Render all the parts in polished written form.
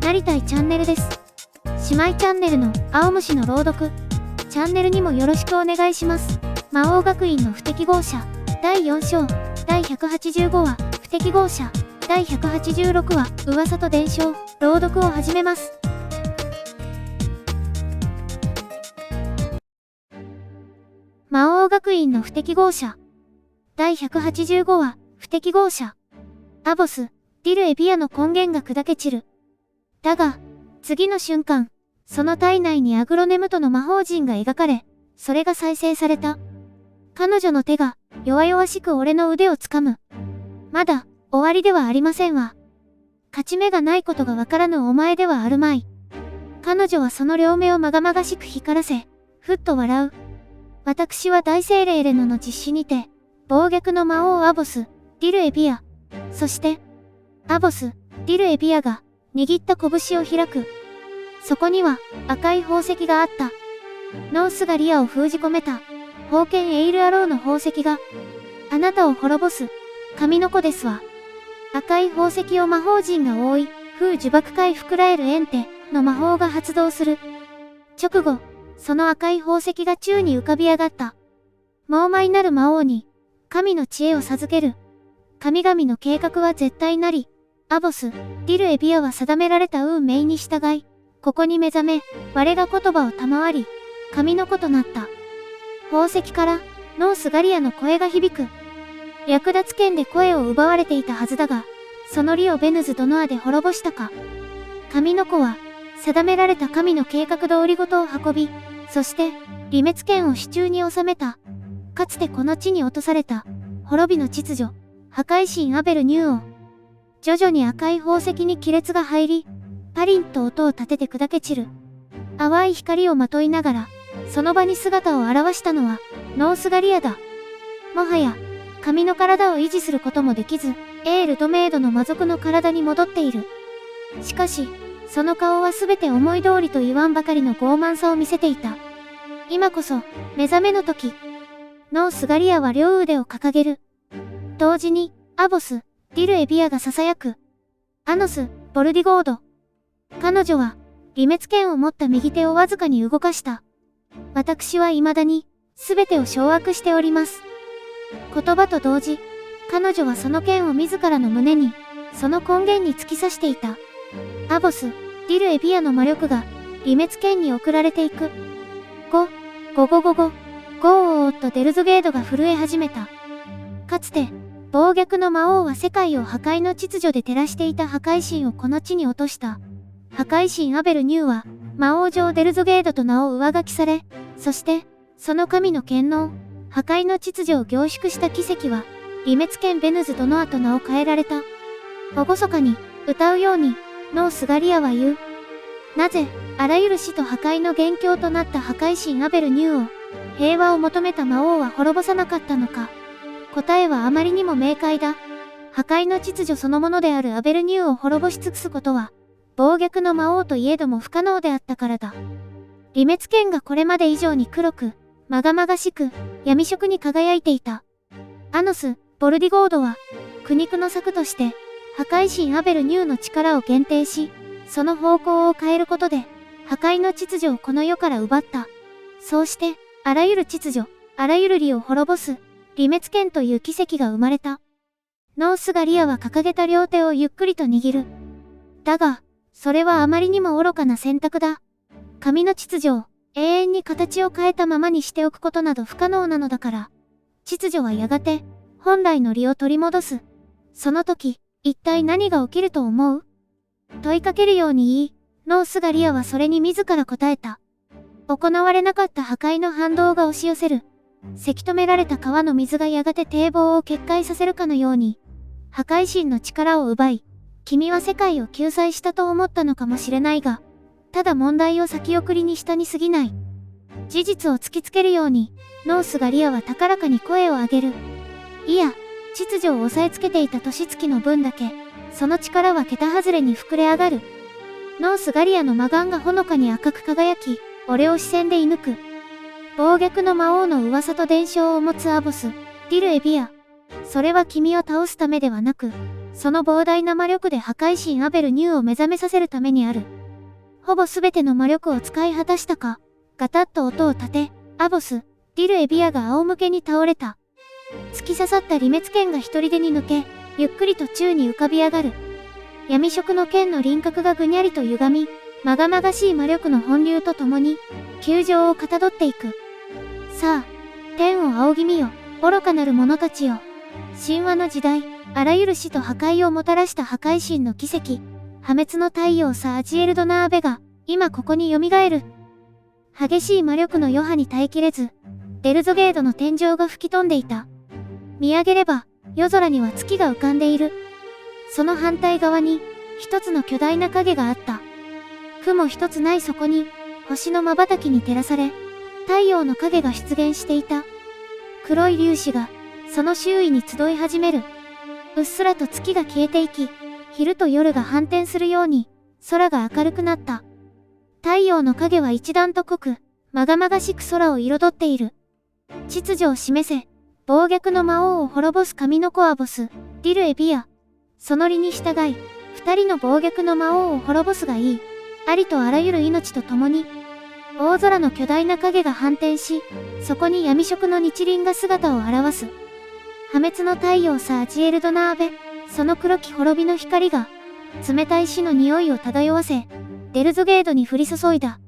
なりたいチャンネルです。姉妹チャンネルの青虫の朗読チャンネルにもよろしくお願いします。魔王学院の不適合者第4章第185話不適合者第186話噂と伝承朗読を始めます。魔王学院の不適合者第185話不適合者アボス、ディル・エビアの根源が砕け散る。だが、次の瞬間、その体内にアグロネムトの魔法陣が描かれ、それが再生された。彼女の手が弱々しく俺の腕をつかむ。まだ終わりではありませんわ。勝ち目がないことがわからぬお前ではあるまい。彼女はその両目をまがまがしく光らせ、ふっと笑う。私は大精霊レノの実施にて、暴虐の魔王アボス、ディル・エビア。そして、アボス、ディル・エビアが握った拳を開く。そこには赤い宝石があった。ノースがリアを封じ込めた、宝剣エイル・アローの宝石が、あなたを滅ぼす、神の子ですわ。赤い宝石を魔法陣が覆い、風呪縛回復らえるエンテの魔法が発動する。直後、その赤い宝石が宙に浮かび上がった。猛獰なる魔王に、神の知恵を授ける。神々の計画は絶対なり、アボス、ディル・エビアは定められた運命に従い、ここに目覚め、我が言葉を賜り、神の子となった。宝石から、ノースガリアの声が響く。略奪権で声を奪われていたはずだが、そのリオ・ベヌズ・ドノアで滅ぼしたか。神の子は、定められた神の計画通りごとを運び、そして、離滅権を手中に収めた。かつてこの地に落とされた、滅びの秩序、破壊神アベル・ニューを。徐々に赤い宝石に亀裂が入り、パリンと音を立てて砕け散る。淡い光をまといながら、その場に姿を現したのは、ノースガリアだ。もはや、神の体を維持することもできず、エール・ドメイドの魔族の体に戻っている。しかし、その顔はすべて思い通りと言わんばかりの傲慢さを見せていた。今こそ、目覚めの時。ノースガリアは両腕を掲げる。同時に、アボス、ディル・エビアが囁く。アノス、ボルディゴード。彼女は、離滅権を持った右手をわずかに動かした。私は未だに、すべてを掌握しております。言葉と同時、彼女はその剣を自らの胸に、その根源に突き刺していた。アボス、ディル・エビアの魔力が、離滅権に送られていく。ゴーとデルゾゲードが震え始めた。かつて、暴虐の魔王は世界を破壊の秩序で照らしていた破壊神をこの地に落とした。破壊神アベル・ニューは、魔王上デルゾゲードと名を上書きされ、そして、その神の権能、破壊の秩序を凝縮した奇跡は、離滅権ベヌズ・ドノアと名を変えられた。厳かに、歌うように、ノースガリアは言う。なぜ、あらゆる死と破壊の元凶となった破壊神アベル・ニューを、平和を求めた魔王は滅ぼさなかったのか。答えはあまりにも明快だ。破壊の秩序そのものであるアベル・ニューを滅ぼし尽くすことは、暴虐の魔王といえども不可能であったからだ。離滅権がこれまで以上に黒く、まがまがしく、闇色に輝いていた。アノス、ボルディゴードは、苦肉の策として、破壊神アベル・ニューの力を限定し、その方向を変えることで、破壊の秩序をこの世から奪った。そうして、あらゆる秩序、あらゆる理を滅ぼす、離滅権という奇跡が生まれた。ノースガリアは掲げた両手をゆっくりと握る。だが、それはあまりにも愚かな選択だ。神の秩序を永遠に形を変えたままにしておくことなど不可能なのだから。秩序はやがて、本来の理を取り戻す。その時、一体何が起きると思う？問いかけるように言い、ノースガリアはそれに自ら答えた。行われなかった破壊の反動が押し寄せる。せき止められた川の水がやがて堤防を決壊させるかのように、破壊神の力を奪い、君は世界を救済したと思ったのかもしれないが、ただ問題を先送りにしたに過ぎない。事実を突きつけるように、ノースガリアは高らかに声を上げる。いや、秩序を押さえつけていた年月の分だけ、その力は桁外れに膨れ上がる。ノースガリアの魔眼がほのかに赤く輝き、俺を視線で射抜く。暴虐の魔王の噂と伝承を持つアボス、ディル・エビア。それは君を倒すためではなく、その膨大な魔力で破壊神アベル・ニューを目覚めさせるためにある。ほぼすべての魔力を使い果たしたか、ガタッと音を立て、アボス、ディル・エビアが仰向けに倒れた。突き刺さった離滅剣が一人でに抜け、ゆっくりと宙に浮かび上がる。闇色の剣の輪郭がぐにゃりと歪み、まがまがしい魔力の本流とともに、窮状をかたどっていく。さあ、天を仰ぎ見よ、愚かなる者たちよ。神話の時代、あらゆる死と破壊をもたらした破壊神の奇跡、破滅の太陽サージエルドナーベが、今ここに蘇る。激しい魔力の余波に耐えきれず、デルゾゲードの天井が吹き飛んでいた。見上げれば、夜空には月が浮かんでいる。その反対側に、一つの巨大な影があった。雲一つないそこに、星の瞬きに照らされ、太陽の影が出現していた。黒い粒子が、その周囲に集い始める。うっすらと月が消えていき、昼と夜が反転するように、空が明るくなった。太陽の影は一段と濃く、まがまがしく空を彩っている。秩序を示せ、暴虐の魔王を滅ぼす神の子アボス、ディル・エビア。その理に従い、二人の暴虐の魔王を滅ぼすがいい。ありとあらゆる命と共に。大空の巨大な影が反転し、そこに闇色の日輪が姿を現す。破滅の太陽サージエルドナーベ、その黒き滅びの光が、冷たい死の匂いを漂わせ、デルゾゲードに降り注いだ。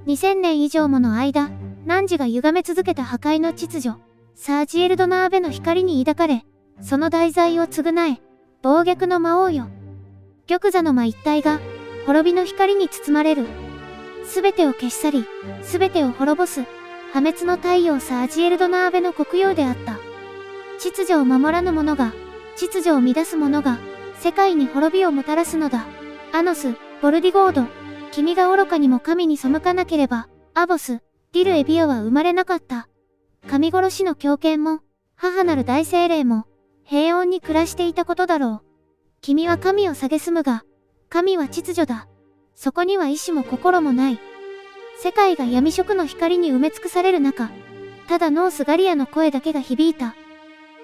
2000年以上もの間、汝が歪め続けた破壊の秩序、サージエルドナーベの光に抱かれ、その題材を償え、暴虐の魔王よ。玉座の間一体が、滅びの光に包まれる。すべてを消し去り、すべてを滅ぼす、破滅の太陽サージエルドナーベの黒曜であった。秩序を守らぬ者が、秩序を乱す者が、世界に滅びをもたらすのだ。アノス、ボルディゴード、君が愚かにも神に背かなければ、アボス、ディル・エビアは生まれなかった。神殺しの狂犬も、母なる大精霊も、平穏に暮らしていたことだろう。君は神を蔑むが、神は秩序だ。そこには意志も心もない。世界が闇色の光に埋め尽くされる中、ただノースガリアの声だけが響いた。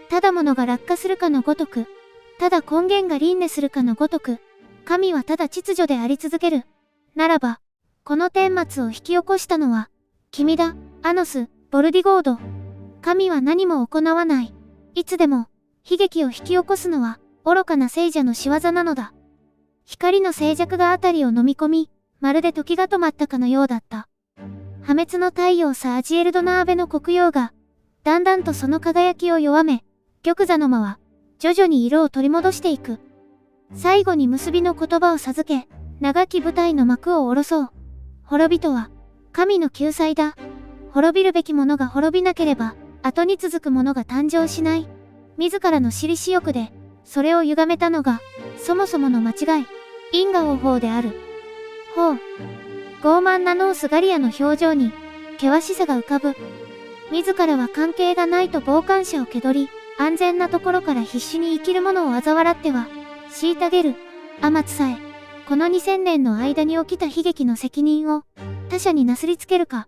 ただ物が落下するかのごとく、ただ根源が輪廻するかのごとく、神はただ秩序であり続ける。ならば、この顛末を引き起こしたのは、君だ、アノス、ボルディゴード。神は何も行わない。いつでも、悲劇を引き起こすのは、愚かな聖者の仕業なのだ。光の静寂があたりを飲み込み、まるで時が止まったかのようだった。破滅の太陽サージエルドナーベの黒曜が、だんだんとその輝きを弱め、玉座の間は、徐々に色を取り戻していく。最後に結びの言葉を授け、長き舞台の幕を下ろそう。滅びとは、神の救済だ。滅びるべきものが滅びなければ、後に続くものが誕生しない。自らの私利私欲で、それを歪めたのが、そもそもの間違い、因果応報である。ほう。傲慢なノースガリアの表情に、険しさが浮かぶ。自らは関係がないと傍観者を気取り、安全なところから必死に生きる者を嘲笑っては、虐げる。あまつさえ、この2000年の間に起きた悲劇の責任を、他者になすりつけるか。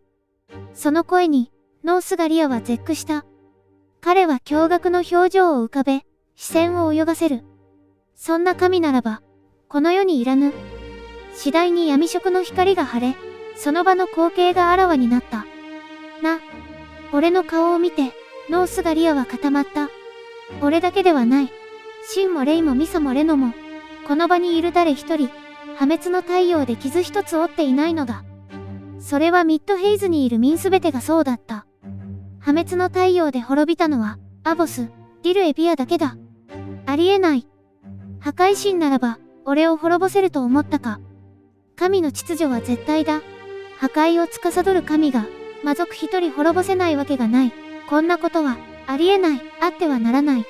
その声に、ノースガリアは絶句した。彼は驚愕の表情を浮かべ、視線を泳がせる。そんな神ならば、この世にいらぬ。次第に闇色の光が晴れ、その場の光景があらわになった。な、俺の顔を見て、ノースガリアは固まった。俺だけではない。シンもレイもミサもレノも、この場にいる誰一人、破滅の太陽で傷一つ負っていないのだ。それはミッドヘイズにいる民すべてがそうだった。破滅の太陽で滅びたのは、アボス、ディル・エビアだけだ。ありえない。破壊神ならば、俺を滅ぼせると思ったか。神の秩序は絶対だ。破壊を司る神が、魔族一人滅ぼせないわけがない。こんなことは、ありえない、あってはならない。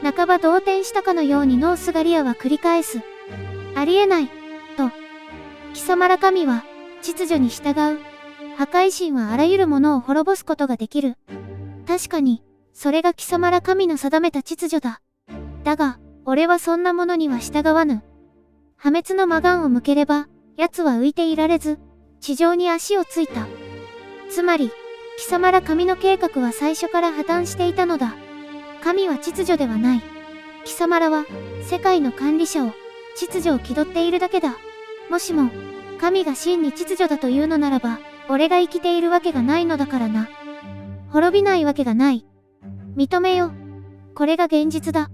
半ば動転したかのようにノースガリアは繰り返す。ありえない、と。貴様ら神は、秩序に従う。破壊神はあらゆるものを滅ぼすことができる。確かに、それが貴様ら神の定めた秩序だ。だが、俺はそんなものには従わぬ。破滅の魔眼を向ければ、奴は浮いていられず、地上に足をついた。つまり、貴様ら神の計画は最初から破綻していたのだ。神は秩序ではない。貴様らは、世界の管理者を、秩序を気取っているだけだ。もしも、神が真に秩序だというのならば、俺が生きているわけがないのだからな。滅びないわけがない。認めよ。これが現実だ。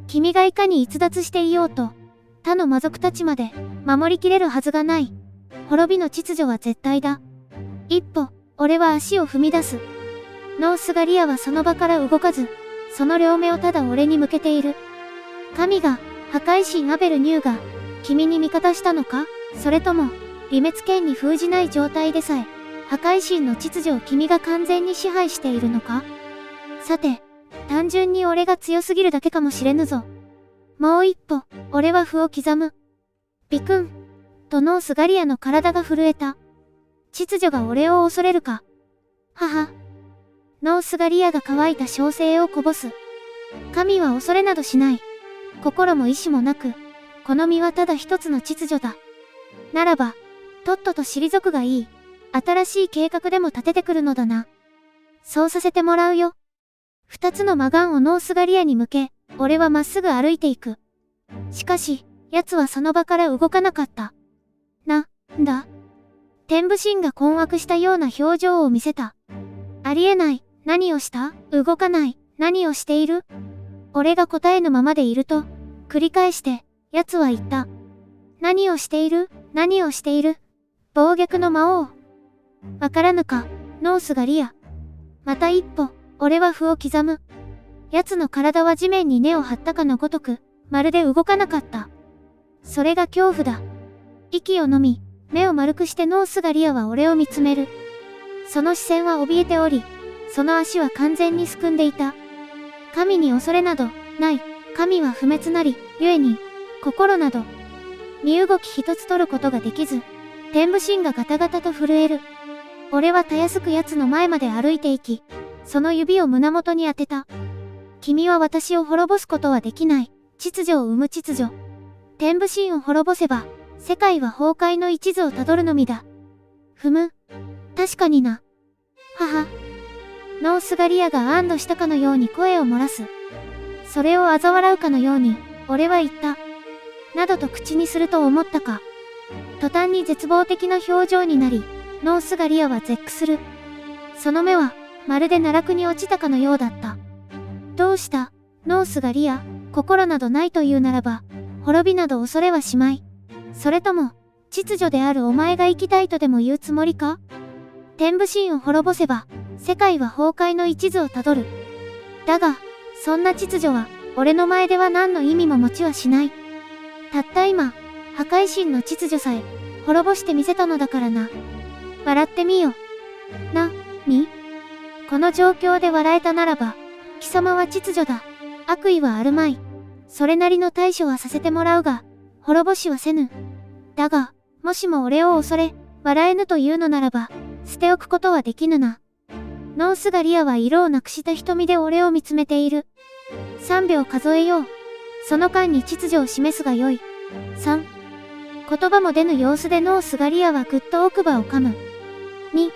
君がいかに逸脱していようと、他の魔族たちまで守りきれるはずがない。滅びの秩序は絶対だ。一歩、俺は足を踏み出す。ノースガリアはその場から動かず、その両目をただ俺に向けている。神が、破壊神アベルニューが、君に味方したのか？それとも、離滅権に封じない状態でさえ、破壊神の秩序を君が完全に支配しているのか？さて、単純に俺が強すぎるだけかもしれぬぞ。もう一歩、俺は歩を刻む。ビクン、とノースガリアの体が震えた。秩序が俺を恐れるか。はは。ノースガリアが乾いた小声をこぼす。神は恐れなどしない。心も意志もなく、この身はただ一つの秩序だ。ならば、とっとと退くがいい。新しい計画でも立ててくるのだな。そうさせてもらうよ。二つの魔眼をノースガリアに向け、俺はまっすぐ歩いていく。しかし、奴はその場から動かなかった。なんだ？天武神が困惑したような表情を見せた。ありえない。何をした？動かない。何をしている？俺が答えぬままでいると、繰り返して、奴は言った。何をしている？何をしている？暴虐の魔王。わからぬか、ノースガリア。また一歩、俺は歩を刻む。奴の体は地面に根を張ったかのごとく、まるで動かなかった。それが恐怖だ。息を飲み、目を丸くしてノースガリアは俺を見つめる。その視線は怯えており、その足は完全にすくんでいた。神に恐れなど、ない。神は不滅なり、故に、心など、身動き一つ取ることができず、天武神がガタガタと震える。俺はたやすく奴の前まで歩いていき、その指を胸元に当てた。君は私を滅ぼすことはできない。秩序を生む秩序。天武神を滅ぼせば、世界は崩壊の一途をたどるのみだ。確かにな。はは。ノースガリアが安堵したかのように声を漏らす。それを嘲笑うかのように、俺は言った。などと口にすると思ったか。途端に絶望的な表情になり、ノースガリアは絶句する。その目は、まるで奈落に落ちたかのようだった。どうした、ノースガリア、心などないというならば、滅びなど恐れはしまい。それとも、秩序であるお前が生きたいとでも言うつもりか？天武神を滅ぼせば、世界は崩壊の一途をたどる。だが、そんな秩序は、俺の前では何の意味も持ちはしない。たった今、破壊神の秩序さえ、滅ぼしてみせたのだからな。笑ってみよ。この状況で笑えたならば、貴様は秩序だ。悪意はあるまい。それなりの対処はさせてもらうが、滅ぼしはせぬ。だが、もしも俺を恐れ、笑えぬというのならば、捨ておくことはできぬな。ノースガリアは色をなくした瞳で俺を見つめている。3秒数えよう。その間に秩序を示すがよい。3。言葉も出ぬ様子でノースガリアはぐっと奥歯を噛む。2。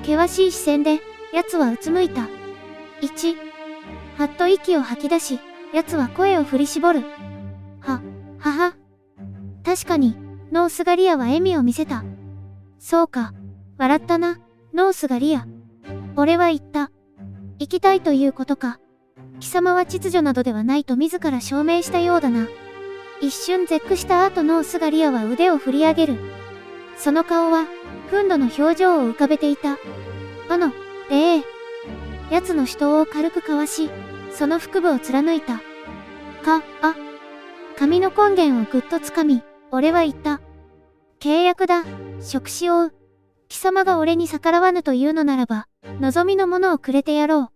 険しい視線で、奴はうつむいた。1。はっと息を吐き出し、奴は声を振り絞る。はは。確かに、ノースガリアは笑みを見せた。そうか、笑ったな、ノースガリア。俺は言った。生きたいということか。貴様は秩序などではないと自ら証明したようだな。一瞬絶句した後ノースガリアは腕を振り上げる。その顔は、憤怒の表情を浮かべていた。奴の手刀を軽くかわし、その腹部を貫いた。髪の根源をぐっとつかみ、俺は言った。契約だ、職使を負う。貴様が俺に逆らわぬというのならば、望みのものをくれてやろう。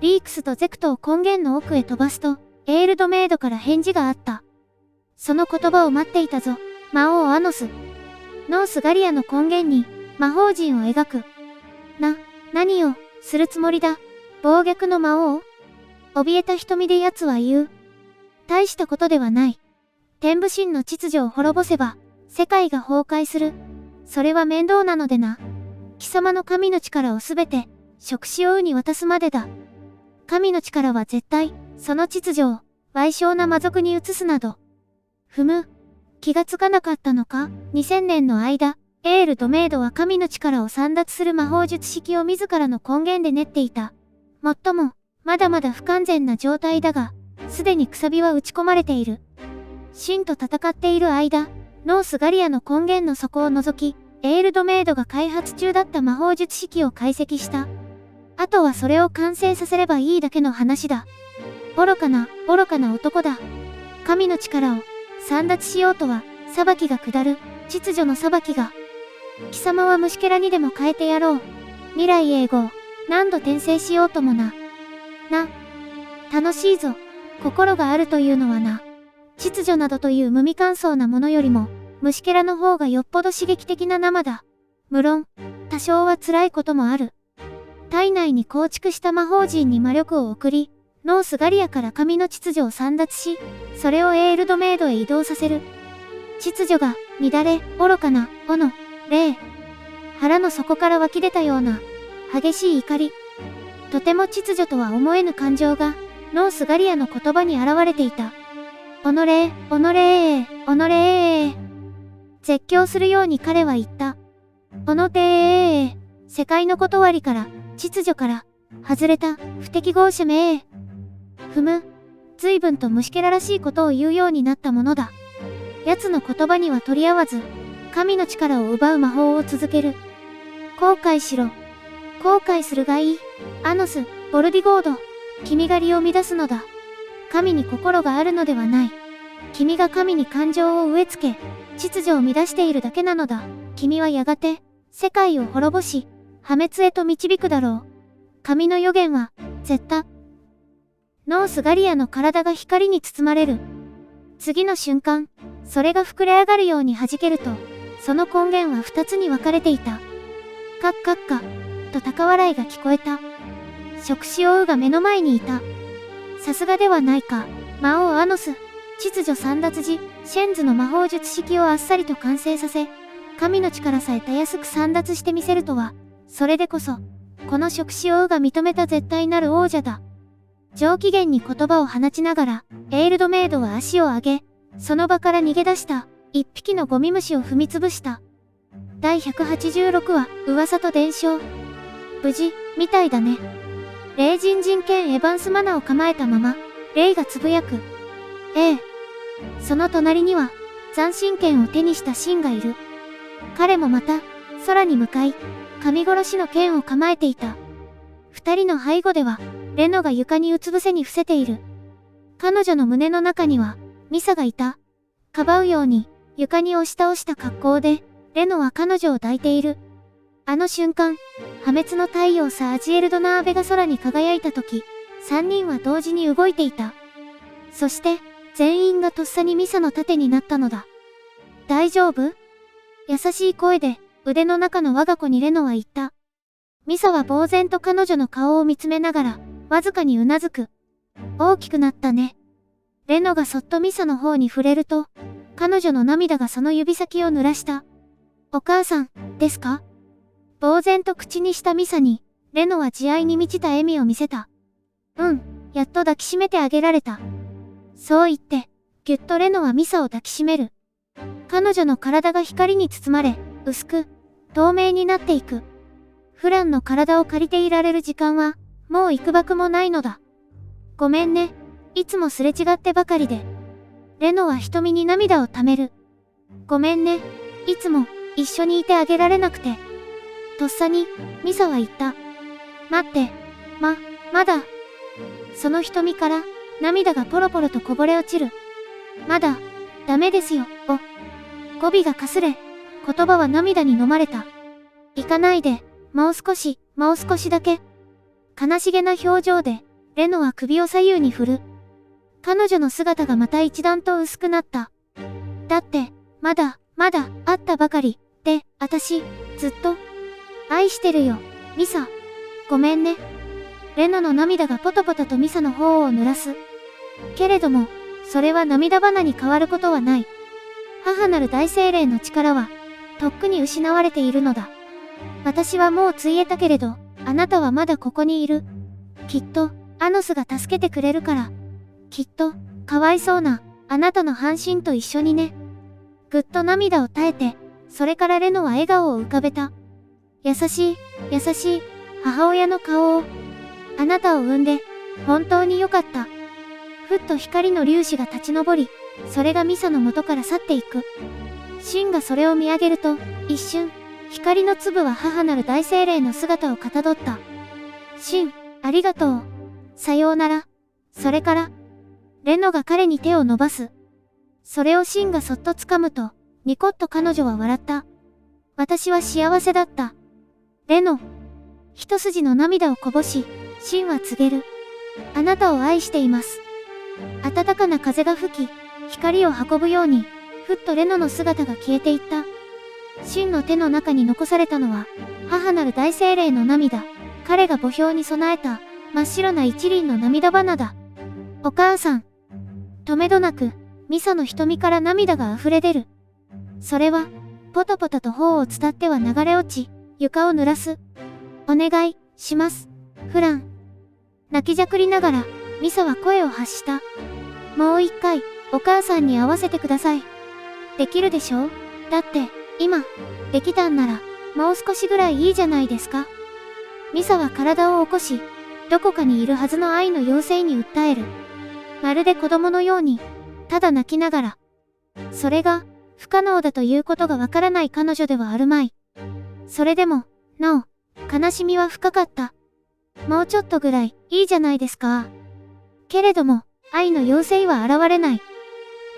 リークスとゼクトを根源の奥へ飛ばすと、エールドメイドから返事があった。その言葉を待っていたぞ、魔王アノス。ノースガリアの根源に、魔法陣を描く。何を、するつもりだ、暴虐の魔王？怯えた瞳で奴は言う。大したことではない。天武神の秩序を滅ぼせば、世界が崩壊する。それは面倒なのでな。貴様の神の力をすべて、職使を負うに渡すまでだ。神の力は絶対、その秩序を、賠償な魔族に移すなど。気がつかなかったのか ?2000 年の間、エール・ドメイドは神の力を簒奪する魔法術式を自らの根源で練っていた。もっとも、まだまだ不完全な状態だが、すでにくさびは打ち込まれている。神と戦っている間、ノースガリアの根源の底を除き、エール・ドメイドが開発中だった魔法術式を解析した。あとはそれを完成させればいいだけの話だ。愚かな男だ。神の力を簒奪しようとは、裁きが下る、秩序の裁きが。貴様は虫けらにでも変えてやろう。未来永劫、何度転生しようともな。楽しいぞ。心があるというのはな。秩序などという無味乾燥なものよりも、虫けらの方がよっぽど刺激的な生だ。無論、多少は辛いこともある。体内に構築した魔法陣に魔力を送り、ノースガリアから神の秩序を簒奪し、それをエールドメイドへ移動させる。秩序が乱れ、愚かな、霊。腹の底から湧き出たような、激しい怒り。とても秩序とは思えぬ感情が、ノースガリアの言葉に現れていた。絶叫するように彼は言った。世界の断りから、秩序から、外れた、不適合者め随分と虫けららしいことを言うようになったものだ。奴の言葉には取り合わず、神の力を奪う魔法を続ける。後悔しろ。後悔するがいい。アノス、ボルディゴード。君が利を乱すのだ。神に心があるのではない。君が神に感情を植え付け、秩序を乱しているだけなのだ。君はやがて、世界を滅ぼし、破滅へと導くだろう。神の予言は、絶対。ノースガリアの体が光に包まれる。次の瞬間、それが膨れ上がるように弾けると、その根源は二つに分かれていた。カッカッカ、と高笑いが聞こえた。触手王が目の前にいた。さすがではないか、魔王アノス。秩序簒奪時、シェンズの魔法術式をあっさりと完成させ、神の力さえたやすく簒奪してみせるとは、それでこそ、この触手王が認めた絶対なる王者だ。上機嫌に言葉を放ちながら、エールドメイドは足を上げ、その場から逃げ出した、一匹のゴミ虫を踏みつぶした。第186話、噂と伝承。無事、みたいだね。霊人人兼エヴァンスマナを構えたまま、レイがつぶやく。ええ。その隣には、斬新剣を手にしたシンがいる。彼もまた、空に向かい、神殺しの剣を構えていた。二人の背後では、レノが床にうつ伏せに伏せている。彼女の胸の中には、ミサがいた。かばうように、床に押し倒した格好で、レノは彼女を抱いている。あの瞬間、破滅の太陽サージエルドナーベが空に輝いたとき、三人は同時に動いていた。そして、全員がとっさにミサの盾になったのだ。大丈夫？優しい声で、腕の中の我が子にレノは言った。ミサは呆然と彼女の顔を見つめながら、わずかにうなずく。大きくなったね。レノがそっとミサの方に触れると、彼女の涙がその指先を濡らした。お母さん、ですか？呆然と口にしたミサに、レノは慈愛に満ちた笑みを見せた。やっと抱きしめてあげられた。そう言って、ぎゅっとレノはミサを抱きしめる。彼女の体が光に包まれ、薄く、透明になっていく。フランの体を借りていられる時間は、もう幾ばくもないのだ。ごめんね、いつもすれ違ってばかりで。レノは瞳に涙をためる。ごめんね、いつも、一緒にいてあげられなくて。とっさに、ミサは言った。待って、まだ。その瞳から、涙がポロポロとこぼれ落ちる。まだ、ダメですよ、語尾がかすれ、言葉は涙に飲まれた。行かないで、もう少しだけ。悲しげな表情で、レノは首を左右に振る。彼女の姿がまた一段と薄くなった。だって、まだ、会ったばかり、で、私、ずっと、愛してるよ、ミサ。ごめんね。レノの涙がポトポトとミサの方を濡らす。けれども、それは涙花に変わることはない。母なる大精霊の力は、とっくに失われているのだ。私はもうついえたけれど、あなたはまだここにいる。きっと、アノスが助けてくれるから。きっと、かわいそうな、あなたの半身と一緒にね。ぐっと涙を耐えて、それからレノは笑顔を浮かべた。優しい、優しい、母親の顔を。あなたを産んで、本当によかった。ふっと光の粒子が立ち上り、それがミサの元から去っていく。シンがそれを見上げると、一瞬、光の粒は母なる大精霊の姿をかたどった。シン、ありがとう。さようなら。それから、レノが彼に手を伸ばす。それをシンがそっと掴むと、ニコッと彼女は笑った。私は幸せだった。レノ。一筋の涙をこぼし、シンは告げる。あなたを愛しています。暖かな風が吹き、光を運ぶように、ふっとレノの姿が消えていった。シンの手の中に残されたのは、母なる大精霊の涙。彼が墓標に備えた、真っ白な一輪の涙花だ。お母さん。とめどなく、ミサの瞳から涙が溢れ出る。それは、ポタポタと頬を伝っては流れ落ち、床を濡らす。お願い、します、フラン。泣きじゃくりながら、ミサは声を発した。もう一回、お母さんに会わせてください。できるでしょう？だって、今、できたんなら、もう少しぐらいいいじゃないですか。ミサは体を起こし、どこかにいるはずの愛の妖精に訴える。まるで子供のように、ただ泣きながら。それが、不可能だということがわからない彼女ではあるまい。それでも、なお、悲しみは深かった。もうちょっとぐらい、いいじゃないですか。けれども、愛の妖精は現れない。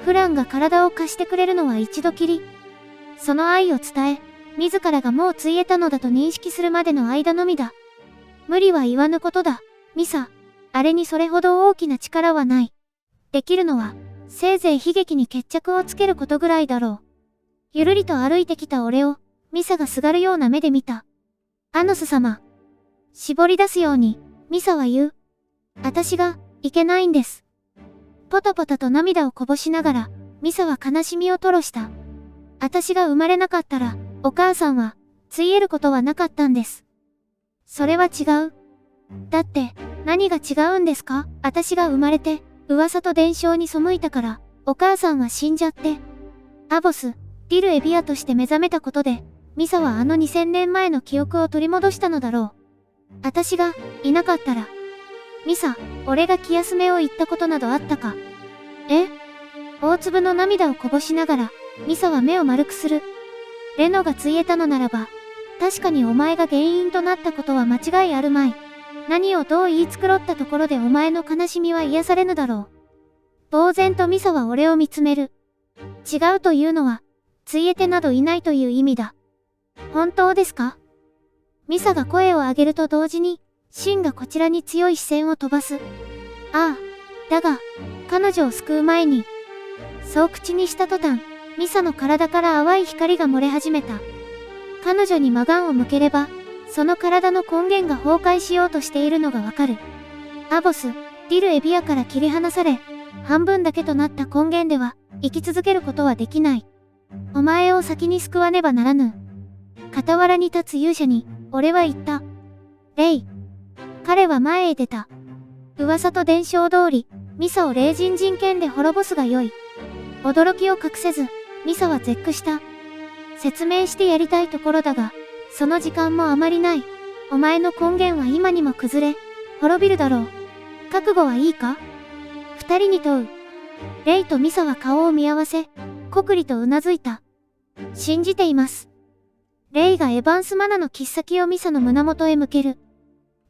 フランが体を貸してくれるのは一度きり。その愛を伝え、自らがもうついえたのだと認識するまでの間のみだ。無理は言わぬことだ、ミサ。あれにそれほど大きな力はない。できるのは、せいぜい悲劇に決着をつけることぐらいだろう。ゆるりと歩いてきた俺を、ミサがすがるような目で見た。アノス様。絞り出すように、ミサは言う。私が、いけないんです。ポタポタと涙をこぼしながら、ミサは悲しみを吐露した。私が生まれなかったら、お母さんは、ついえることはなかったんです。それは違う。だって、何が違うんですか？私が生まれて、噂と伝承に背いたから、お母さんは死んじゃって。アボス、ディル・エビアとして目覚めたことで、ミサはあの2000年前の記憶を取り戻したのだろう。私が、いなかったら。ミサ、俺が気休めを言ったことなどあったか？え？大粒の涙をこぼしながら、ミサは目を丸くする。レノがついえたのならば、確かにお前が原因となったことは間違いあるまい。何をどう言い繕ったところでお前の悲しみは癒されぬだろう。呆然とミサは俺を見つめる。違うというのは、ついえてなどいないという意味だ。本当ですか？ミサが声を上げると同時に、シンがこちらに強い視線を飛ばす。ああ、だが、彼女を救う前に。そう口にした途端、ミサの体から淡い光が漏れ始めた。彼女に魔眼を向ければ、その体の根源が崩壊しようとしているのがわかる。アボス、ディル・エビアから切り離され、半分だけとなった根源では、生き続けることはできない。お前を先に救わねばならぬ。傍らに立つ勇者に、俺は言った。レイ。彼は前へ出た。噂と伝承通り、ミサを霊人人権で滅ぼすがよい。驚きを隠せず、ミサは絶句した。説明してやりたいところだが、その時間もあまりない。お前の根源は今にも崩れ、滅びるだろう。覚悟はいいか？二人に問う。レイとミサは顔を見合わせ、こくりとうなずいた。信じています。レイがエヴァンスマナの切っ先をミサの胸元へ向ける。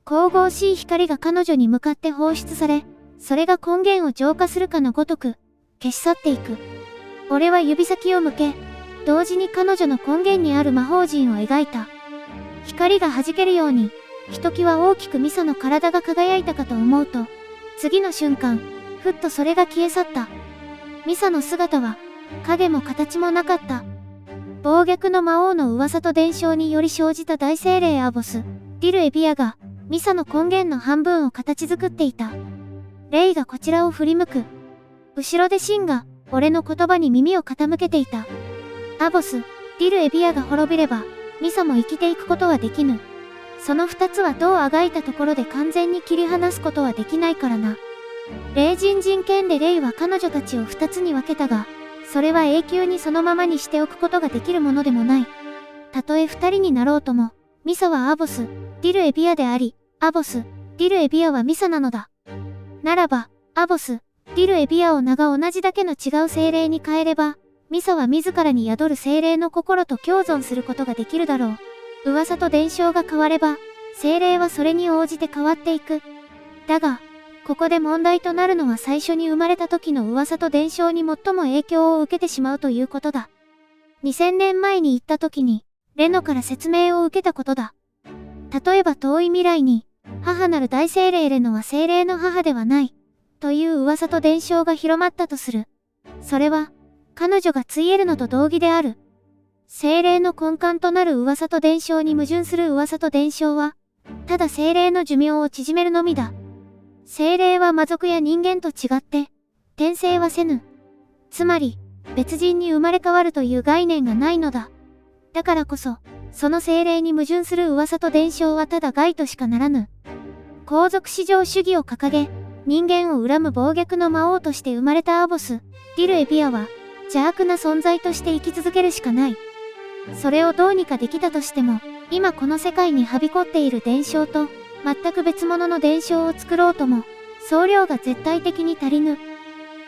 神々しい光が彼女に向かって放出され、それが根源を浄化するかのごとく、消し去っていく。俺は指先を向け、同時に彼女の根源にある魔法陣を描いた。光が弾けるように、ひときわ大きくミサの体が輝いたかと思うと、次の瞬間、ふっとそれが消え去った。ミサの姿は、影も形もなかった。暴虐の魔王の噂と伝承により生じた大精霊アボス、ディル・エビアが、ミサの根源の半分を形作っていた。レイがこちらを振り向く。後ろでシンが、俺の言葉に耳を傾けていた。アボス、ディル・エビアが滅びれば、ミサも生きていくことはできぬ。その二つはどうあがいたところで完全に切り離すことはできないからな。霊人人権でレイは彼女たちを二つに分けたが、それは永久にそのままにしておくことができるものでもない。たとえ二人になろうとも、ミサはアボス、ディルエビアであり、アボス、ディルエビアはミサなのだ。ならば、アボス、ディルエビアを名が同じだけの違う精霊に変えれば、ミサは自らに宿る精霊の心と共存することができるだろう。噂と伝承が変われば、精霊はそれに応じて変わっていく。だが、ここで問題となるのは最初に生まれた時の噂と伝承に最も影響を受けてしまうということだ。2000年前に行った時に、レノから説明を受けたことだ。例えば遠い未来に、母なる大精霊レノは精霊の母ではない、という噂と伝承が広まったとする。それは、彼女がついえるのと同義である。精霊の根幹となる噂と伝承に矛盾する噂と伝承は、ただ精霊の寿命を縮めるのみだ。精霊は魔族や人間と違って、転生はせぬ。つまり、別人に生まれ変わるという概念がないのだ。だからこそ、その精霊に矛盾する噂と伝承はただ害としかならぬ。皇族至上主義を掲げ、人間を恨む暴虐の魔王として生まれたアボス、ディルエビアは、邪悪な存在として生き続けるしかない。それをどうにかできたとしても、今この世界にはびこっている伝承と、全く別物の伝承を作ろうとも、総量が絶対的に足りぬ。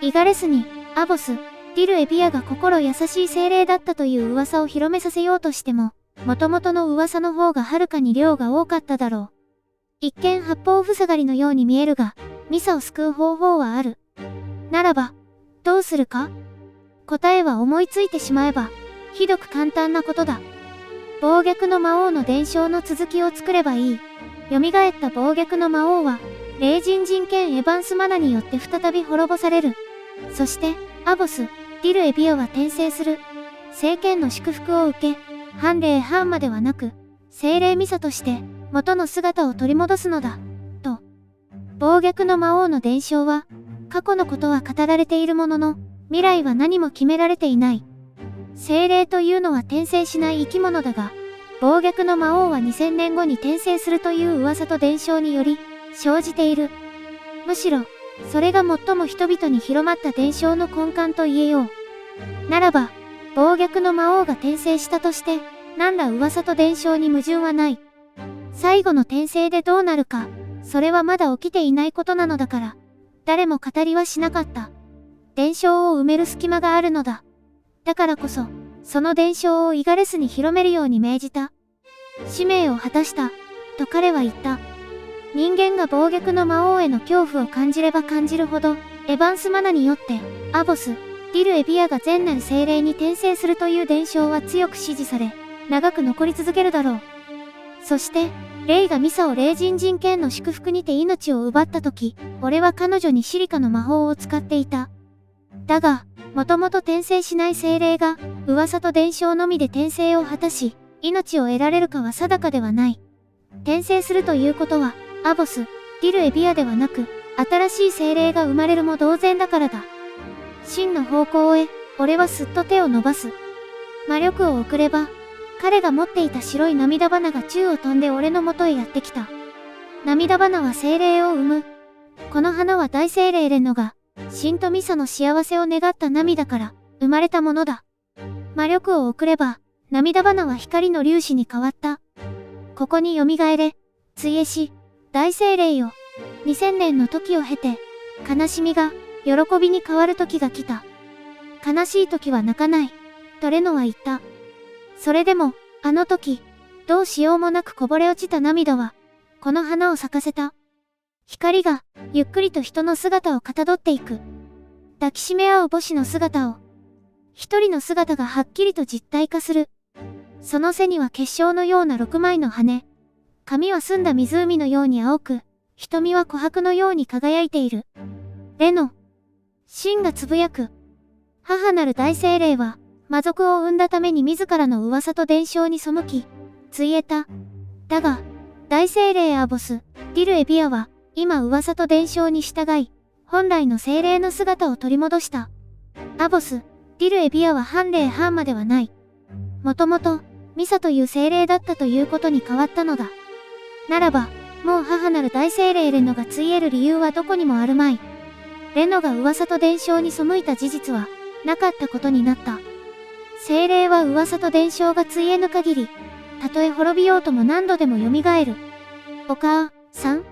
イガレスに、アボス、ディルエビアが心優しい精霊だったという噂を広めさせようとしても、元々の噂の方がはるかに量が多かっただろう。一見八方塞がりのように見えるが、ミサを救う方法はある。ならば、どうするか？答えは思いついてしまえば、ひどく簡単なことだ。暴虐の魔王の伝承の続きを作ればいい。蘇った暴虐の魔王は、霊人人権エヴァンスマナによって再び滅ぼされる。そして、アボス、ディルエビアは転生する。聖剣の祝福を受け、半霊半魔ではなく、精霊ミサとして、元の姿を取り戻すのだ。と。暴虐の魔王の伝承は、過去のことは語られているものの、未来は何も決められていない。精霊というのは転生しない生き物だが、暴虐の魔王は2000年後に転生するという噂と伝承により、生じている。むしろ、それが最も人々に広まった伝承の根幹と言えよう。ならば、暴虐の魔王が転生したとして、何ら噂と伝承に矛盾はない。最後の転生でどうなるか、それはまだ起きていないことなのだから、誰も語りはしなかった。伝承を埋める隙間があるのだ。だからこそ、その伝承をイガレスに広めるように命じた。使命を果たした、と彼は言った。人間が暴虐の魔王への恐怖を感じれば感じるほど、エヴァンスマナによって、アボス、ディルエビアが善なる精霊に転生するという伝承は強く支持され、長く残り続けるだろう。そして、レイがミサを霊人人権の祝福にて命を奪ったとき、俺は彼女にシリカの魔法を使っていた。だが、もともと転生しない精霊が、噂と伝承のみで転生を果たし、命を得られるかは定かではない。転生するということは、アボス、ディルエビアではなく、新しい精霊が生まれるも同然だからだ。真の方向へ、俺はすっと手を伸ばす。魔力を送れば、彼が持っていた白い涙花が宙を飛んで俺の元へやってきた。涙花は精霊を生む。この花は大精霊レノが、神とミサの幸せを願った涙から、生まれたものだ。魔力を送れば、涙花は光の粒子に変わった。ここに蘇れ、ついし、大精霊よ。2000年の時を経て、悲しみが、喜びに変わる時が来た。悲しい時は泣かない、とレノは言った。それでも、あの時、どうしようもなくこぼれ落ちた涙は、この花を咲かせた。光が、ゆっくりと人の姿をかたどっていく。抱きしめ合う母子の姿を。一人の姿がはっきりと実体化する。その背には結晶のような6枚の羽。髪は澄んだ湖のように青く、瞳は琥珀のように輝いている。レノ。神がつぶやく。母なる大精霊は、魔族を生んだために自らの噂と伝承に背き、ついえた。だが、大精霊アボス、ディルエビアは、今噂と伝承に従い、本来の精霊の姿を取り戻した。アボス、ディルエビアは半霊半魔ではない。もともと、ミサという精霊だったということに変わったのだ。ならば、もう母なる大精霊レノがついえる理由はどこにもあるまい。レノが噂と伝承に背いた事実は、なかったことになった。精霊は噂と伝承がついえぬ限り、たとえ滅びようとも何度でも蘇る。お母さん？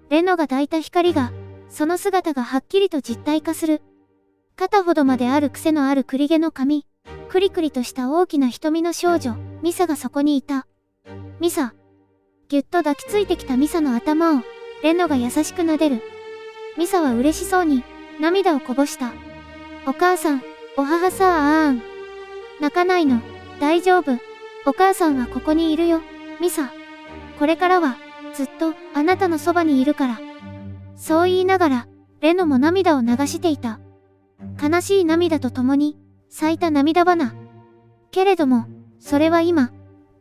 レノが抱いた光が、その姿がはっきりと実体化する。肩ほどまである癖のある栗毛の髪、クリクリとした大きな瞳の少女、ミサがそこにいた。ミサ。ぎゅっと抱きついてきたミサの頭を、レノが優しく撫でる。ミサは嬉しそうに、涙をこぼした。お母さん、お母さんあーん。泣かないの、大丈夫。お母さんはここにいるよ、ミサ。これからは、ずっと、あなたのそばにいるから。そう言いながら、レノも涙を流していた。悲しい涙とともに、咲いた涙花。けれども、それは今、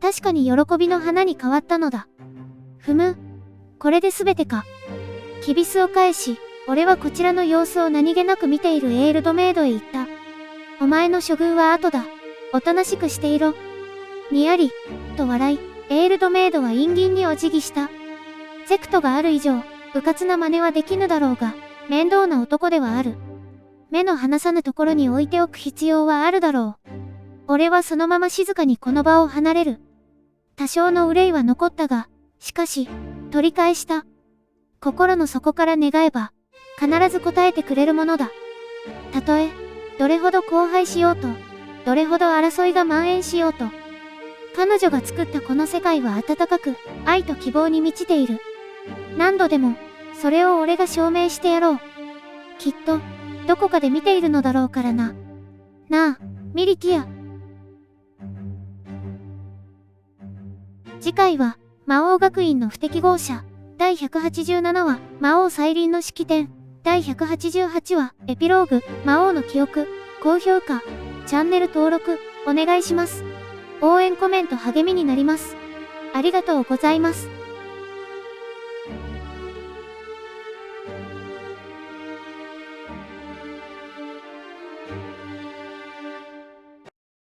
確かに喜びの花に変わったのだ。ふむ、これで全てか。きびすを返し、俺はこちらの様子を何気なく見ているエールドメイドへ言った。お前の処遇は後だ。おとなしくしていろ。にやり、と笑い、エールドメイドは陰銀にお辞儀した。ゼクトがある以上、迂闊な真似はできぬだろうが、面倒な男ではある。目の離さぬところに置いておく必要はあるだろう。俺はそのまま静かにこの場を離れる。多少の憂いは残ったが、しかし、取り返した。心の底から願えば、必ず答えてくれるものだ。たとえ、どれほど荒廃しようと、どれほど争いが蔓延しようと、彼女が作ったこの世界は温かく、愛と希望に満ちている。何度でも、それを俺が証明してやろう。きっと、どこかで見ているのだろうからな。なあ、ミリティア。次回は、魔王学院の不適合者、第187話、魔王再臨の式典、第188話、エピローグ、魔王の記憶、高評価、チャンネル登録、お願いします。応援コメント励みになります。ありがとうございます。